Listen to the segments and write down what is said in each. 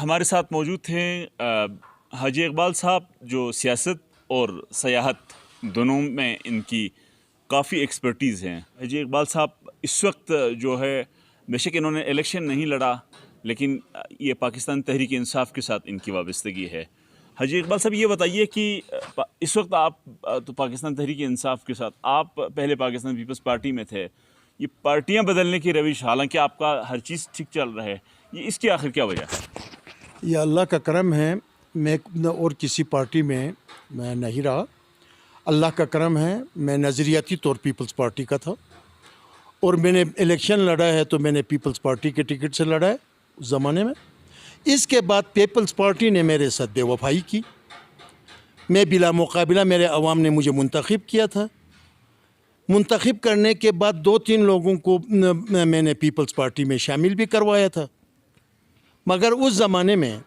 ہمارے ساتھ موجود تھے حاجی اقبال صاحب، جو سیاست اور سیاحت دونوں میں ان کی کافی ایکسپرٹیز ہیں۔ حاجی اقبال صاحب اس وقت جو ہے، بے شک انہوں نے الیکشن نہیں لڑا، لیکن یہ پاکستان تحریک انصاف کے ساتھ ان کی وابستگی ہے۔ حاجی اقبال صاحب یہ بتائیے کہ اس وقت آپ تو پاکستان تحریک انصاف کے ساتھ، آپ پہلے پاکستان پیپلز پارٹی میں تھے، یہ پارٹیاں بدلنے کی روش، حالانکہ آپ کا ہر چیز ٹھیک چل رہا ہے، یہ اس کی آخر کیا وجہ ہے؟ یہ اللہ کا کرم ہے، میں اور کسی پارٹی میں نہیں رہا۔ اللہ کا کرم ہے، میں نظریاتی طور پیپلز پارٹی کا تھا، اور میں نے الیکشن لڑا ہے تو میں نے پیپلز پارٹی کے ٹکٹ سے لڑا ہے اس زمانے میں۔ اس کے بعد پیپلز پارٹی نے میرے ساتھ بے وفائی کی، میں بلا مقابلہ، میرے عوام نے مجھے منتخب کیا تھا۔ منتخب کرنے کے بعد 2-3 لوگوں کو میں نے پیپلز پارٹی میں شامل بھی کروایا تھا، مگر اس زمانے میں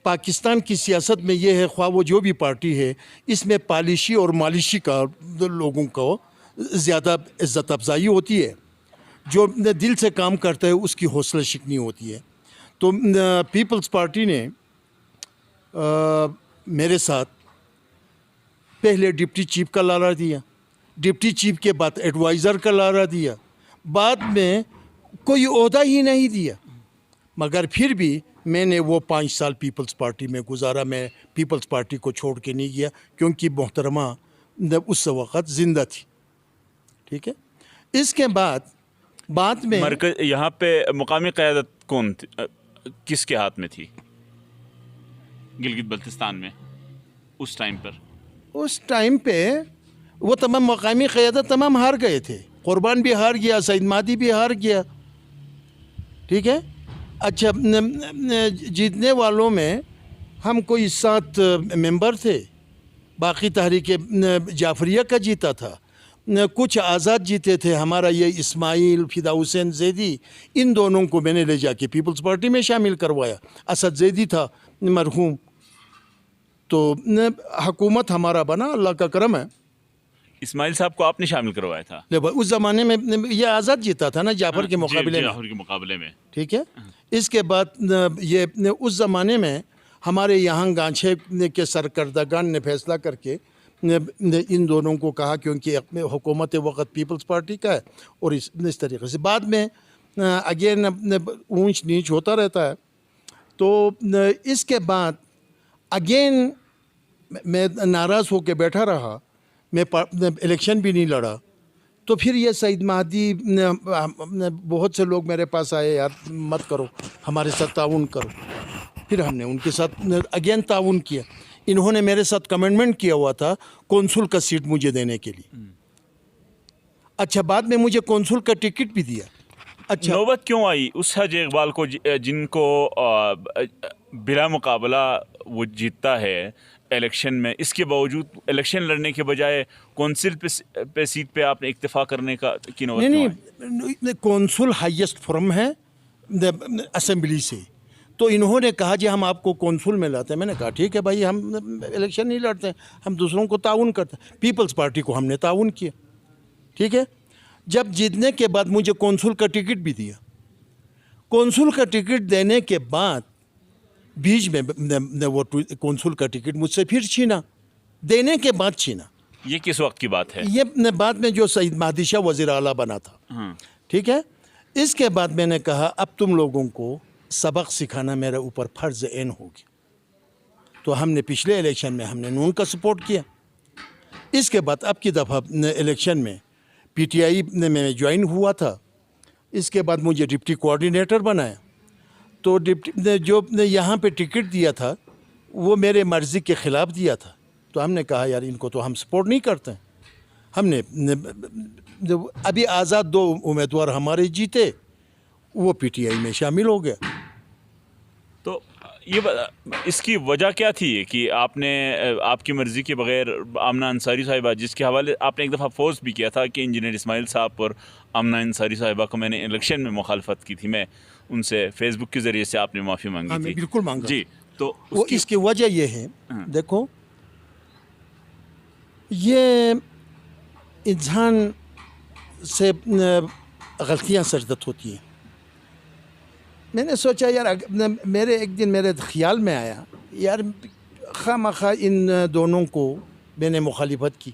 پاکستان کی سیاست میں یہ ہے، خواہ وہ جو بھی پارٹی ہے، اس میں پالیشی اور مالشی کا لوگوں کو زیادہ عزت افزائی ہوتی ہے، جو دل سے کام کرتا ہے اس کی حوصلہ شکنی ہوتی ہے۔ تو پیپلز پارٹی نے میرے ساتھ پہلے ڈپٹی چیف کا لارا دیا، ڈپٹی چیف کے بعد ایڈوائزر کا لارا دیا، بعد میں کوئی عہدہ ہی نہیں دیا، مگر پھر بھی میں نے وہ 5 سال پیپلز پارٹی میں گزارا۔ میں پیپلز پارٹی کو چھوڑ کے نہیں گیا، کیونکہ محترمہ اس وقت زندہ تھی، ٹھیک ہے۔ اس کے بعد میں مرکز یہاں پہ مقامی قیادت کون تھی، کس کے ہاتھ میں تھی گلگت بلتستان میں اس ٹائم پر؟ اس ٹائم پہ وہ تمام مقامی قیادت تمام ہار گئے تھے، قربان بھی ہار گیا، سعید مہدی بھی ہار گیا، ٹھیک ہے۔ اچھا، جیتنے والوں میں ہم کوئی 7 ممبر تھے، باقی تحریک جعفریہ کا جیتا تھا، کچھ آزاد جیتے تھے، ہمارا یہ اسماعیل فدا حسین زیدی، ان دونوں کو میں نے لے جا کے پیپلز پارٹی میں شامل کروایا۔ اسد زیدی تھا مرحوم، تو حکومت ہمارا بنا، اللہ کا کرم ہے۔ اسماعیل صاحب کو آپ نے شامل کروایا تھا؟ اس زمانے میں یہ آزاد جیتا تھا نا جعفر کے مقابلے میں، جعفر کے مقابلے میں، ٹھیک ہے۔ اس کے بعد یہ اس زمانے میں ہمارے یہاں گانچھے کے سرکردگان نے فیصلہ کر کے ان دونوں کو کہا، کیونکہ حکومت وقت پیپلز پارٹی کا ہے، اور اس طریقے سے بعد میں اگین اونچ نیچ ہوتا رہتا ہے۔ تو اس کے بعد اگین میں ناراض ہو کے بیٹھا رہا، میں الیکشن بھی نہیں لڑا۔ تو پھر یہ سعید مہدی، بہت سے لوگ میرے پاس آئے، یار مت کرو، ہمارے ساتھ تعاون کرو۔ پھر ہم نے ان کے ساتھ اگین تعاون کیا۔ انہوں نے میرے ساتھ کمنٹمنٹ کیا ہوا تھا کونسل کا سیٹ مجھے دینے کے لیے۔ اچھا، بعد میں مجھے کونسل کا ٹکٹ بھی دیا۔ اچھا، نوبت کیوں آئی اس حاجی اقبال کو جن کو بلا مقابلہ وہ جیتتا ہے الیکشن میں، اس کے باوجود الیکشن لڑنے کے بجائے کونسل پہ سیٹ پہ آپ نے اکتفا کرنے کی نوبت کیوں آئی؟ نہیں، کونسل ہائیسٹ فورم ہے اسمبلی سے، تو انہوں نے کہا جی ہم آپ کو کونسل میں لاتے ہیں۔ میں نے کہا ٹھیک ہے بھائی، ہم الیکشن نہیں لڑتے ہیں، ہم دوسروں کو تعاون کرتے ہیں۔ پیپلز پارٹی کو ہم نے تعاون کیا، ٹھیک ہے۔ جب جیتنے کے بعد مجھے کونسل کا ٹکٹ بھی دیا۔ کونسل کا ٹکٹ دینے کے بعد بیچ میں وہ کونسل کا ٹکٹ مجھ سے پھر چھینا، دینے کے بعد چھینا۔ یہ کس وقت کی بات ہے؟ یہ بعد میں جو سعید مہدی شاہ وزیر اعلیٰ بنا تھا، ٹھیک ہے۔ اس کے بعد میں نے کہا اب تم لوگوں کو سبق سکھانا میرے اوپر فرض عین ہو گیا۔ تو ہم نے پچھلے الیکشن میں ہم نے نون کا سپورٹ کیا۔ اس کے بعد اب کی دفعہ الیکشن میں پی ٹی آئی میں جوائن ہوا تھا۔ اس کے بعد مجھے ڈپٹی کوآرڈینیٹر بنایا۔ تو جو یہاں پہ ٹکٹ دیا تھا وہ میرے مرضی کے خلاف دیا تھا، تو ہم نے کہا یار ان کو تو ہم سپورٹ نہیں کرتے ہیں۔ ہم نے ابھی آزاد 2 امیدوار ہمارے جیتے، وہ پی ٹی آئی میں شامل ہو گیا۔ تو یہ اس کی وجہ کیا تھی کہ آپ نے آپ کی مرضی کے بغیر آمنہ انصاری صاحبہ، جس کے حوالے آپ نے ایک دفعہ فوز بھی کیا تھا کہ انجینئر اسماعیل صاحب اور آمنہ انصاری صاحبہ کو میں نے الیکشن میں مخالفت کی تھی، میں ان سے فیس بک کے ذریعے سے آپ نے معافی مانگی تھی؟ بالکل مانگا جی۔ تو وہ اس کی وجہ یہ ہے، دیکھو یہ انسان سے غلطیاں سرزد ہوتی ہیں۔ میں نے سوچا یار میرے ایک دن میرے خیال میں آیا یار خواہ مخواہ ان دونوں کو میں نے مخالفت کی،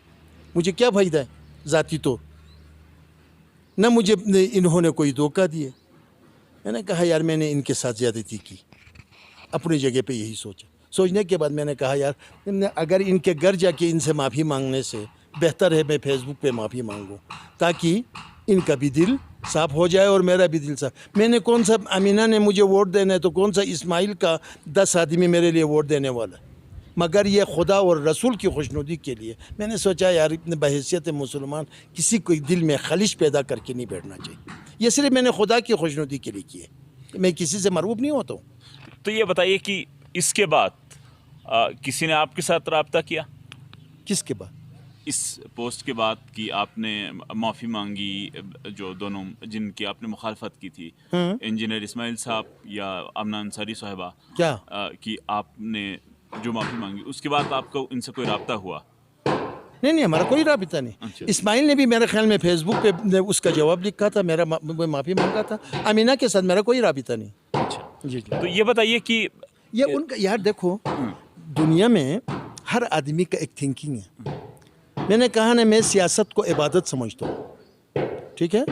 مجھے کیا فائدہ ہے ذاتی طور، نہ مجھے انہوں نے کوئی دھوکہ دیے. میں نے کہا یار میں نے ان کے ساتھ زیادتی کی، اپنی جگہ پہ یہی سوچا. سوچنے کے بعد میں نے کہا یار اگر ان کے گھر جا کے ان سے معافی مانگنے سے بہتر ہے میں فیس بک پہ معافی مانگوں، تاکہ ان کا بھی دل صاف ہو جائے اور میرا بھی دل صاف. میں نے کون سا امینہ نے مجھے ووٹ دینا ہے تو کون سا اسماعیل کا 10 آدمی میرے لیے ووٹ دینے والا ہے، مگر یہ خدا اور رسول کی خوشنودی کے لیے میں نے سوچا یار بحیثیت مسلمان کسی کو دل میں خلش پیدا کر کے نہیں بیٹھنا چاہیے. یہ صرف میں نے خدا کی خوشنودی کے لیے کی ہے، میں کسی سے مرغوب نہیں ہوتا ہوں. تو یہ بتائیے کہ اس کے بعد کسی نے آپ کے ساتھ رابطہ کیا؟ کس کے بعد؟ اس پوسٹ کے بعد کہ آپ نے معافی مانگی، جو دونوں جن کی آپ نے مخالفت کی تھی، انجینئر اسماعیل صاحب یا آمنہ انصاری صاحبہ، کیا کہ آپ نے جو معافی مانگی اس کے بعد آپ کو ان سے کوئی رابطہ ہوا؟ نہیں ہمارا کوئی رابطہ نہیں. اچھا. اسماعیل نے بھی میرے خیال میں فیس بک پہ اس کا جواب لکھا تھا، میرا معافی مانگا تھا. امینہ کے ساتھ میرا کوئی رابطہ نہیں. اچھا. جی تو یہ بتائیے کہ یہ ان کا یار دیکھو دنیا میں ہر آدمی کا ایک تھنکنگ ہے. میں نے کہا نا میں سیاست کو عبادت سمجھتا ہوں، ٹھیک ہے؟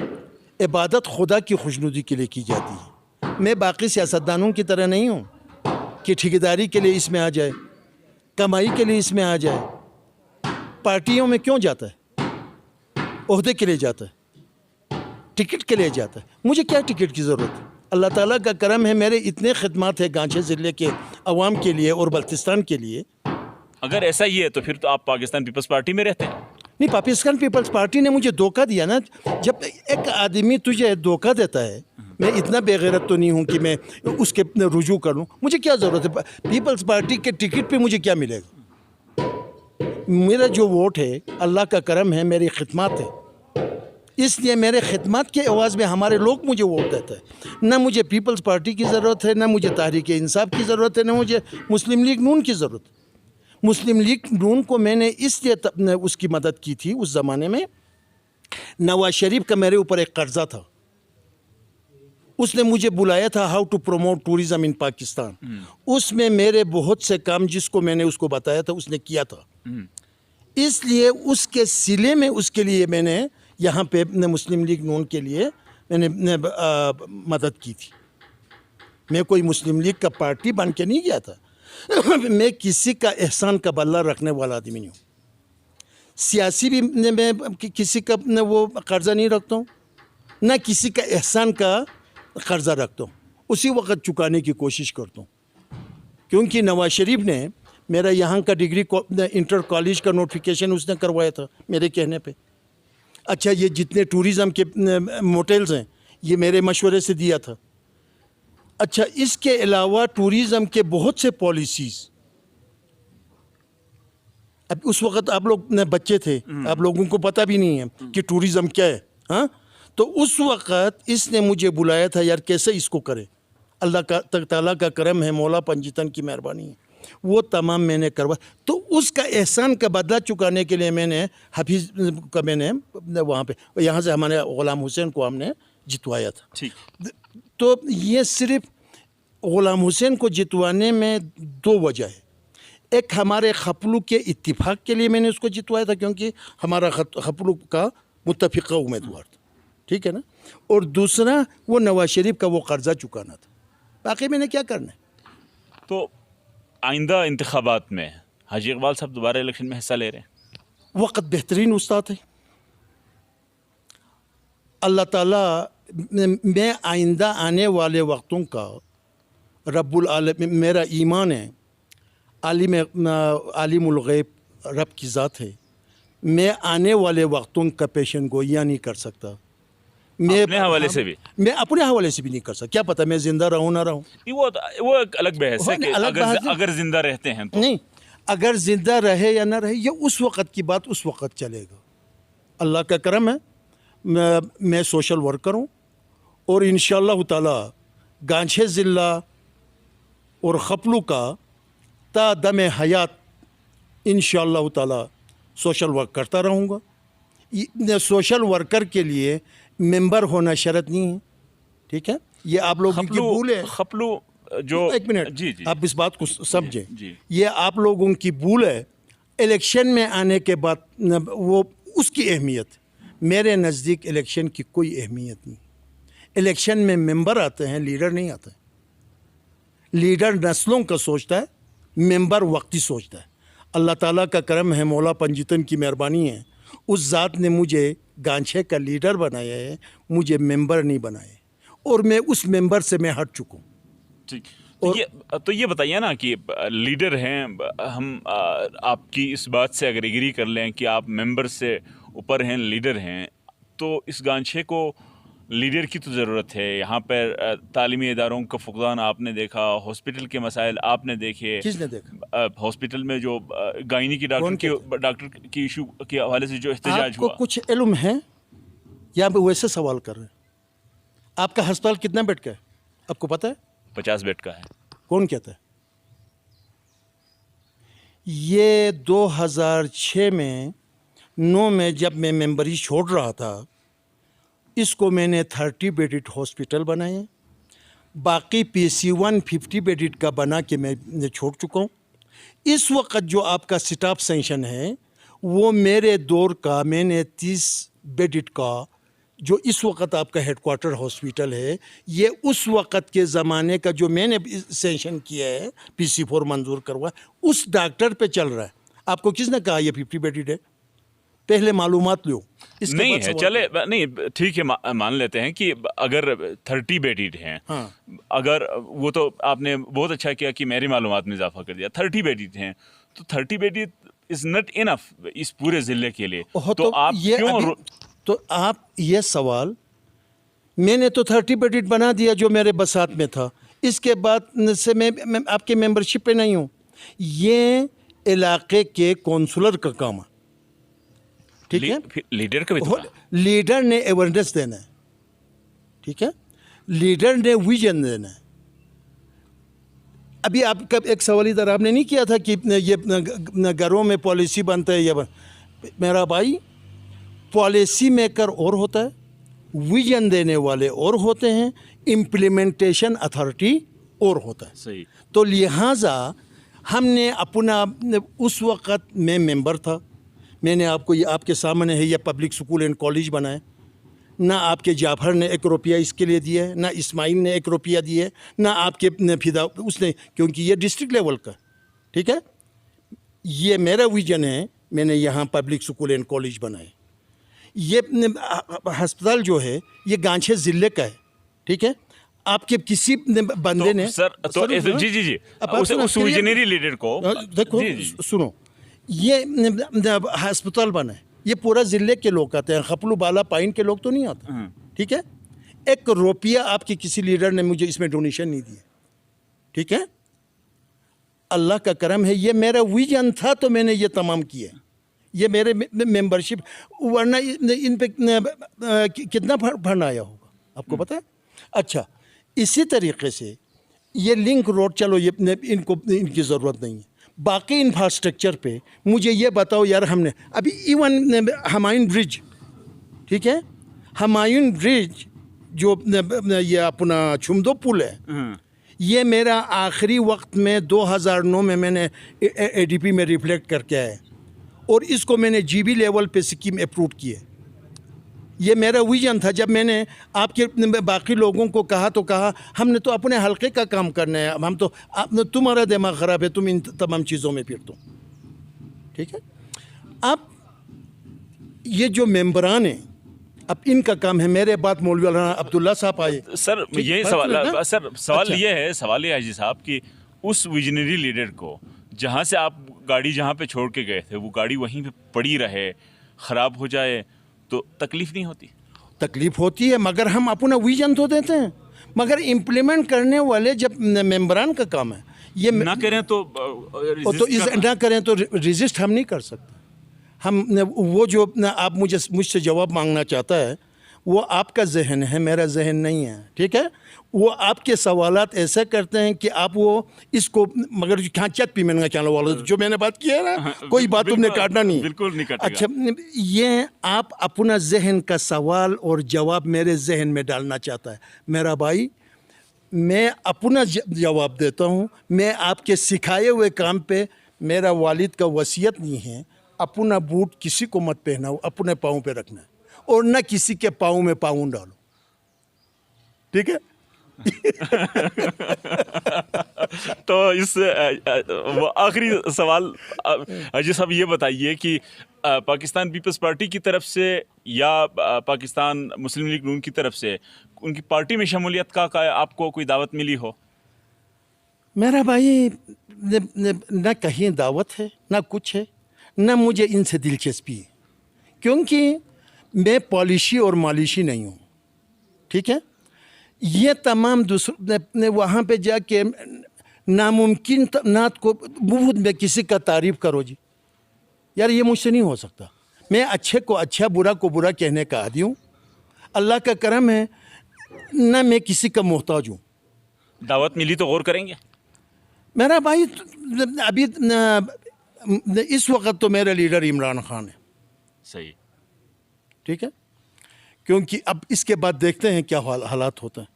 عبادت خدا کی خوشنودی کے لیے کی جاتی ہے. میں باقی سیاستدانوں کی طرح نہیں ہوں کہ ٹھیکیداری کے لیے اس میں آ جائے، کمائی کے لیے اس میں آ جائے. پارٹیوں میں کیوں جاتا ہے؟ عہدے کے لیے جاتا ہے، ٹکٹ کے لیے جاتا ہے. مجھے کیا ٹکٹ کی ضرورت ہے؟ اللہ تعالیٰ کا کرم ہے، میرے اتنے خدمات ہیں گانچھے ضلع کے عوام کے لیے اور بلتستان کے لیے. اگر ایسا ہی ہے تو پھر تو آپ پاکستان پیپلز پارٹی میں رہتے ہیں. نہیں، پاکستان پیپلز پارٹی نے مجھے دھوکہ دیا نا. جب ایک آدمی تجھے دھوکہ دیتا ہے، میں اتنا بے غیرت تو نہیں ہوں کہ میں اس کے رجوع کر لوں. مجھے کیا ضرورت ہے؟ پیپلز پارٹی کے ٹکٹ پہ مجھے کیا ملے گا؟ میرا جو ووٹ ہے اللہ کا کرم ہے، میری خدمات ہے، اس لیے میرے خدمات کے عوض میں ہمارے لوگ مجھے ووٹ دیتے ہیں. نہ مجھے پیپلز پارٹی کی ضرورت ہے، نہ مجھے تحریک انصاف کی ضرورت ہے، نہ مجھے مسلم لیگ نون کی ضرورت ہے. مسلم لیگ نون کو میں نے اس لیے اس کی مدد کی تھی. اس زمانے میں نواز شریف کا میرے اوپر ایک قرضہ تھا، اس نے مجھے بلایا تھا ہاؤ ٹو پروموٹ ٹورزم ان پاکستان. اس میں میرے بہت سے کام جس کو میں نے اس کو بتایا تھا اس نے کیا تھا. اس لیے اس کے سلے میں اس کے لیے میں نے یہاں پہ مسلم لیگ نون کے لیے میں نے مدد کی تھی. میں کوئی مسلم لیگ کا پارٹی بن کے نہیں گیا تھا. میں کسی کا احسان کا بدلہ رکھنے والا آدمی نہیں ہوں. سیاسی بھی میں کسی کا وہ قرضہ نہیں رکھتا ہوں، نہ کسی کا احسان کا قرضہ رکھتا ہوں. اسی وقت چکانے کی کوشش کرتا ہوں. کیونکہ نواز شریف نے میرا یہاں کا ڈگری انٹر کالج کا نوٹیفیکیشن اس نے کروایا تھا میرے کہنے پہ. اچھا یہ جتنے ٹوریزم کے موٹیلز ہیں یہ میرے مشورے سے دیا تھا. اچھا اس کے علاوہ ٹوریزم کے بہت سے پالیسیز، اب اس وقت آپ لوگ بچے تھے، آپ لوگوں کو پتہ بھی نہیں ہے کہ ٹوریزم کیا ہے. ہاں تو اس وقت اس نے مجھے بلایا تھا یار کیسے اس کو کرے. اللہ کا تعالیٰ کا کرم ہے، مولا پنجتن کی مہربانی ہے، وہ تمام میں نے کروا. تو اس کا احسان کا بدلہ چکانے کے لیے میں نے حفیظ کا میں نے وہاں پہ یہاں سے ہمارے غلام حسین کو ہم نے جتوایا تھا. ٹھیک. تو یہ صرف غلام حسین کو جتوانے میں 2 وجہ ہے. ایک ہمارے خپلو کے اتفاق کے لیے میں نے اس کو جتوایا تھا کیونکہ ہمارا خپلو کا متفقہ امیدوار تھا، ٹھیک ہے نا. اور دوسرا وہ نواز شریف کا وہ قرضہ چکانا تھا. باقی میں نے کیا کرنا ہے. تو آئندہ انتخابات میں حاجی اقبال صاحب دوبارہ الیکشن میں حصہ لے رہے ہیں؟ وقت بہترین استاد ہے. اللہ تعالیٰ میں آئندہ آنے والے وقتوں کا رب العالمین، میرا ایمان ہے عالم الغیب رب کی ذات ہے. میں آنے والے وقتوں کا پیشن گوئیاں نہیں کر سکتا. میں اپنے حوالے سے بھی میں اپنے حوالے سے بھی نہیں کر سکتا. کیا پتہ میں زندہ رہوں نہ رہوں. وہ ایک الگ بحث ہے کہ الگ بحث ہے. اگر زندہ رہتے ہیں تو نہیں، اگر زندہ رہے یا نہ رہے یہ اس وقت کی بات اس وقت چلے گا. اللہ کا کرم ہے، میں سوشل ورکر ہوں اور انشاءاللہ تعالی گانچھے ضلع اور خپلو کا تا دم حیات انشاءاللہ تعالی سوشل ورک کرتا رہوں گا. سوشل ورکر کے لیے ممبر ہونا شرط نہیں ہے، ٹھیک ہے. یہ آپ لوگوں کی بھول ہے. خپلو جو ایک منٹ, جی جی آپ اس بات کو سمجھیں. جی. یہ آپ لوگوں کی بھول ہے. الیکشن میں آنے کے بعد وہ اس کی اہمیت, میرے نزدیک الیکشن کی کوئی اہمیت نہیں. الیکشن میں ممبر آتے ہیں, لیڈر نہیں آتے. لیڈر نسلوں کا سوچتا ہے, ممبر وقتی سوچتا ہے. اللہ تعالیٰ کا کرم ہے, مولا پنجیتن کی مہربانی ہے, اس ذات نے مجھے گانچھے کا لیڈر بنایا ہے, مجھے ممبر نہیں بنائے, اور میں اس ممبر سے میں ہٹ چکا ہوں. ٹھیک. تو یہ بتائیے نا کہ لیڈر ہیں, ہم آپ کی اس بات سے اگر ایگری کر لیں کہ آپ ممبر سے اوپر ہیں, لیڈر ہیں, تو اس گانچھے کو لیڈر کی تو ضرورت ہے. یہاں پر تعلیمی اداروں کا فقدان آپ نے دیکھا, ہاسپٹل کے مسائل آپ نے دیکھے. کس نے دیکھا؟ ہاسپٹل میں جو گائنی کی ڈاکٹر کی ایشو کے حوالے سے جو احتجاج ہوا. آپ کو کچھ علم ہے یا ویسے سوال کر رہے ہیں؟ آپ کا ہسپتال کتنا بیڈ کا ہے آپ کو پتہ ہے؟ 50 بیڈ کا ہے. کون کہتا ہے؟ یہ 2006 میں 9 میں جب میں ممبری چھوڑ رہا تھا, اس کو میں نے 30 بیڈڈ ہاسپٹل بنائے. باقی PC1 50 بیڈڈ کا بنا کے میں چھوڑ چکا ہوں. اس وقت جو آپ کا سٹاف سینکشن ہے وہ میرے دور کا, میں نے 30 بیڈڈ کا جو اس وقت آپ کا ہیڈ کوارٹر ہاسپٹل ہے, یہ اس وقت کے زمانے کا جو میں نے سینکشن کیا ہے, PC4 منظور کروا, اس ڈاکٹر پہ چل رہا ہے. آپ کو کس نے کہا یہ 50 بیڈڈ ہے؟ پہلے معلومات لو. نہیں ہے, چلے نہیں ٹھیک ہے, مان لیتے ہیں کہ اگر 30 بیڈڈ ہیں, اگر وہ تو آپ نے بہت اچھا کیا کہ میری معلومات میں اضافہ کر دیا. 30 بیڈڈ ہیں تو 30 بیڈڈ از ناٹ انف اس پورے ضلع کے لیے. تو آپ کیوں, تو آپ یہ سوال, میں نے تو 30 بیڈڈ بنا دیا جو میرے بساط میں تھا, اس کے بعد سے میں آپ کے ممبرشپ پہ نہیں ہوں. یہ علاقے کے کونسلر کا کام ہے, ٹھیک ہے؟ لیڈر کا بھی تو لیڈر نے اویرنیس دینا ہے, ٹھیک ہے؟ لیڈر نے ویژن دینا ہے. ابھی آپ کا ایک سوال ادھر آپ نے نہیں کیا تھا کہ یہ گھروں میں پالیسی بنتا ہے, میرا بھائی پالیسی میکر اور ہوتا ہے, ویژن دینے والے اور ہوتے ہیں, امپلیمنٹیشن اتھارٹی اور ہوتا ہے. صحیح. تو لہٰذا ہم نے اپنا, اس وقت میں ممبر تھا, میں نے آپ کو یہ آپ کے سامنے ہے یہ پبلک سکول اینڈ کالج بنائے. نہ آپ کے جعفر نے 1 روپیہ اس کے لیے دیا ہے, نہ اسماعیل نے 1 روپیہ دیا ہے, نہ آپ کے فدا اس نے, کیونکہ یہ ڈسٹرکٹ لیول کا, ٹھیک ہے؟ یہ میرا ویژن ہے, میں نے یہاں پبلک سکول اینڈ کالج بنائے. یہ ہسپتال جو ہے یہ گانچھے ضلع کا ہے, ٹھیک ہے؟ آپ کے کسی بندے نے جی اس ویژنری لیڈر کو دیکھو, سنو, یہ ہسپتال بنا ہے, یہ پورا ضلع کے لوگ آتے ہیں, خپلو بالا پائن کے لوگ تو نہیں آتے, ٹھیک ہے؟ 1 روپیہ آپ کے کسی لیڈر نے مجھے اس میں ڈونیشن نہیں دیا, ٹھیک ہے؟ اللہ کا کرم ہے, یہ میرا ویژن تھا تو میں نے یہ تمام کیا. یہ میرے ممبرشپ, ورنہ ان پہ کتنا فنڈ آیا ہوگا آپ کو پتہ ہے؟ اچھا, اسی طریقے سے یہ لنک روڈ, چلو یہ ان کی ضرورت نہیں ہے. باقی انفراسٹرکچر پہ مجھے یہ بتاؤ یار, ہم نے ابھی ایون ہمایوں برج, ٹھیک ہے, ہمایوں برج جو یہ اپنا چھمدو پل ہے, یہ میرا آخری وقت میں 2009 میں نے ADP میں ریفلیکٹ کر کے آیا, اور اس کو میں نے GB لیول پہ اسکیم اپروو کی ہے. یہ میرا ویژن تھا. جب میں نے آپ کے باقی لوگوں کو کہا تو کہا ہم نے تو اپنے حلقے کا کام کرنا ہے, ہم تو, تمہارا دماغ خراب ہے, تم ان تمام چیزوں میں پھر دو, ٹھیک ہے؟ اب یہ جو ممبران ہیں, اب ان کا کام ہے. میرے بعد مولوی مولانا عبداللہ صاحب آئے. سر یہ سوال یہ ہے, سوال یہ حاجی صاحب کہ اس ویژنری لیڈر کو جہاں سے آپ گاڑی جہاں پہ چھوڑ کے گئے تھے, وہ گاڑی وہیں پہ پڑی رہے, خراب ہو جائے تو تکلیف نہیں ہوتی؟ تکلیف ہوتی ہے, مگر ہم اپنا ویژن تو دیتے ہیں, مگر امپلیمنٹ کرنے والے جب ممبران کا کام ہے, یہ نہ کریں تو نہ کریں تو ریزسٹ ہم نہیں کر سکتے. ہم وہ جو آپ مجھ سے جواب مانگنا چاہتا ہے وہ آپ کا ذہن ہے, میرا ذہن نہیں ہے, ٹھیک ہے؟ وہ آپ کے سوالات ایسے کرتے ہیں کہ آپ وہ اس کو, مگر کہاں چت پی میں چلو والا جو میں نے بات کی ہے نا, کوئی بات تم نے کاٹنا نہیں, بالکل نہیں کاٹے گا. اچھا, یہ آپ اپنا ذہن کا سوال اور جواب میرے ذہن میں ڈالنا چاہتا ہے. میرا بھائی, میں اپنا جواب دیتا ہوں. میں آپ کے سکھائے ہوئے کام پہ میرا والد کا وصیت نہیں ہے اپنا بوٹ کسی کو مت پہناؤ, اپنے پاؤں پہ رکھنا ہے اور نہ کسی کے پاؤں میں پاؤں ڈالو. ٹھیک ہے. تو اس وہ آخری سوال حاجی صاحب یہ بتائیے کہ پاکستان پیپلز پارٹی کی طرف سے یا پاکستان مسلم لیگ نون کی طرف سے ان کی پارٹی میں شمولیت کا آپ کو کوئی دعوت ملی ہو؟ میرا بھائی نہ کہیں دعوت ہے نہ کچھ ہے, نہ مجھے ان سے دلچسپی ہے, کیونکہ میں پالیشی اور مالشی نہیں ہوں. ٹھیک ہے. یہ تمام دوسرے وہاں پہ جا کے ناممکن نات کو بہت میں کسی کا تعریف کرو جی, یار یہ مجھ سے نہیں ہو سکتا. میں اچھے کو اچھا برا کو برا کہنے کا عادی ہوں. اللہ کا کرم ہے نہ میں کسی کا محتاج ہوں. دعوت ملی تو غور کریں گے. میرا بھائی ابھی اس وقت تو میرا لیڈر عمران خان ہے. صحیح. ٹھیک ہے. کیونکہ اب اس کے بعد دیکھتے ہیں کیا حالات ہوتا ہے.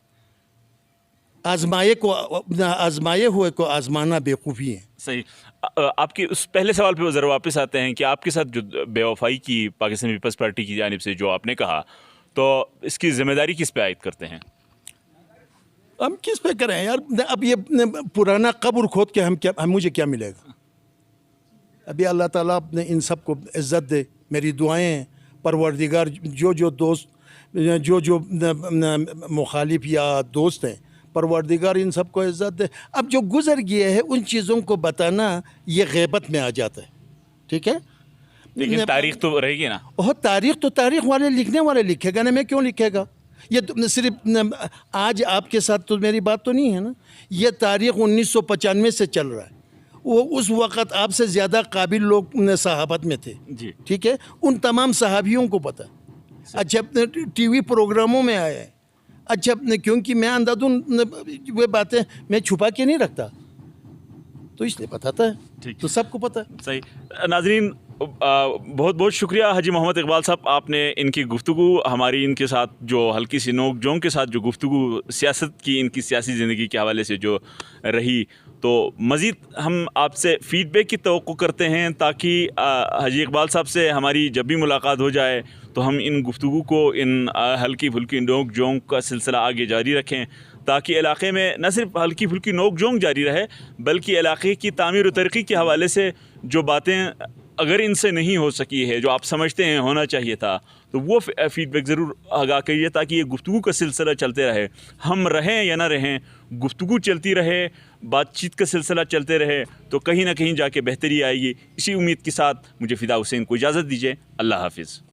آزمائے ہوئے کو آزمانا بیوقوفی ہے. صحیح. آپ کے اس پہلے سوال پہ ذرا واپس آتے ہیں کہ آپ کے ساتھ جو بے وفائی کی پاکستان پیپلز پارٹی کی جانب سے جو آپ نے کہا, تو اس کی ذمہ داری کس پہ عائد کرتے ہیں؟ ہم کس پہ کریں یار. اب یہ پرانا قبر کھود کے مجھے کیا ملے گا. ابھی اللہ تعالیٰ نے ان سب کو عزت دے. میری دعائیں ہیں پروردگار جو دوست جو مخالف یا دوست ہیں, پروردگار ان سب کو عزت دے. اب جو گزر گیا ہے ان چیزوں کو بتانا یہ غیبت میں آ جاتا ہے. ٹھیک ہے. لیکن تاریخ تو رہے گی نا. تاریخ تو تاریخ والے لکھنے والے لکھے گا نا, میں کیوں لکھے گا. یہ صرف آج آپ کے ساتھ تو میری بات تو نہیں ہے نا. یہ تاریخ 1995 سے چل رہا ہے. وہ اس وقت آپ سے زیادہ قابل لوگ صحابت میں تھے. جی. ٹھیک ہے. ان تمام صحابیوں کو پتہ. اچھا ٹی وی پروگراموں میں آیا ہے. اچھا کیونکہ میں اندھادھن وہ باتیں میں چھپا کے نہیں رکھتا, تو اس لیے بتاتا ہے, تو سب کو پتہ ہے. صحیح. ناظرین, بہت بہت شکریہ حاجی محمد اقبال صاحب, آپ نے ان کی گفتگو ہماری ان کے ساتھ جو ہلکی سی نوک جھونک کے ساتھ جو گفتگو سیاست کی ان کی سیاسی زندگی کے حوالے سے جو رہی, تو مزید ہم آپ سے فیڈ بیک کی توقع کرتے ہیں تاکہ حاجی اقبال صاحب سے ہماری جب بھی ملاقات ہو جائے تو ہم ان گفتگو کو, ان ہلکی پھلکی نوک جھونک کا سلسلہ آگے جاری رکھیں, تاکہ علاقے میں نہ صرف ہلکی پھلکی نوک جھونک جاری رہے بلکہ علاقے کی تعمیر و ترقی کے حوالے سے جو باتیں اگر ان سے نہیں ہو سکی ہے, جو آپ سمجھتے ہیں ہونا چاہیے تھا, تو وہ فیڈ بیک ضرور آگاہ کریے تاکہ یہ گفتگو کا سلسلہ چلتے رہے. ہم رہیں یا نہ رہیں, گفتگو چلتی رہے, بات چیت کا سلسلہ چلتے رہے, تو کہیں نہ کہیں جا کے بہتری آئے گی. اسی امید کے ساتھ مجھے فدا حسین کو اجازت دیجیے. اللہ حافظ.